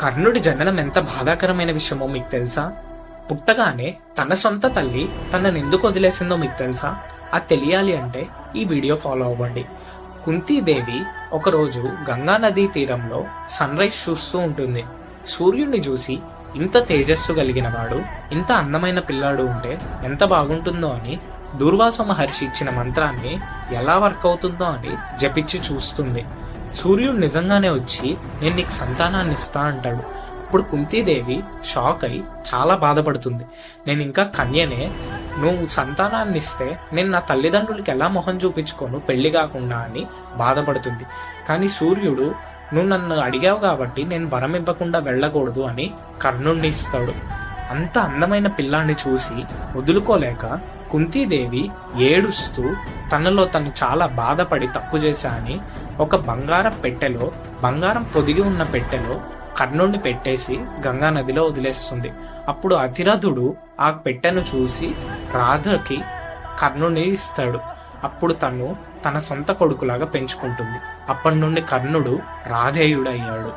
కర్ణుడి జననం ఎంత బాధాకరమైన విషయమో మీకు తెలుసా? పుట్టగానే తన సొంత తల్లి తనని ఎందుకు వదిలేసిందో మీకు తెలుసా? అది తెలియాలి అంటే ఈ వీడియో ఫాలో అవ్వండి. కుంతీదేవి ఒకరోజు గంగా నదీ తీరంలో సన్ రైజ్ చూస్తూ ఉంటుంది. సూర్యుడిని చూసి ఇంత తేజస్సు కలిగిన వాడు, ఇంత అందమైన పిల్లాడు ఉంటే ఎంత బాగుంటుందో అని దూర్వాస మహర్షి ఇచ్చిన మంత్రాన్ని ఎలా వర్క్ అవుతుందో అని జపించి చూస్తుంది. సూర్యుడు నిజంగానే వచ్చి నేను నీకు సంతానాన్ని ఇస్తా అంటాడు. ఇప్పుడు కుంతీదేవి షాక్ అయి చాలా బాధపడుతుంది. నేను ఇంకా కన్యనే, నువ్వు సంతానాన్ని ఇస్తే నేను నా తల్లిదండ్రులకి ఎలా మొహం చూపించుకోను పెళ్లి కాకుండా అని బాధపడుతుంది. కానీ సూర్యుడు నువ్వు నన్ను అడిగావు కాబట్టి నేను వరం ఇవ్వకుండా వెళ్ళకూడదు అని కర్ణుణ్ణి ఇస్తాడు. అంత అందమైన పిల్లాన్ని చూసి వదులుకోలేక కుంతీదేవి ఏడుస్తూ తనలో తను చాలా బాధపడి తప్పు చేశా అని ఒక బంగారం పొదిగి ఉన్న పెట్టెలో కర్ణుడిని పెట్టేసి గంగా నదిలో వదిలేస్తుంది. అప్పుడు అతిరథుడు ఆ పెట్టెను చూసి రాధకి కర్ణుడిని ఇస్తాడు. అప్పుడు తను తన సొంత కొడుకులాగా పెంచుకుంటుంది. అప్పటి నుండి కర్ణుడు రాధేయుడయ్యాడు.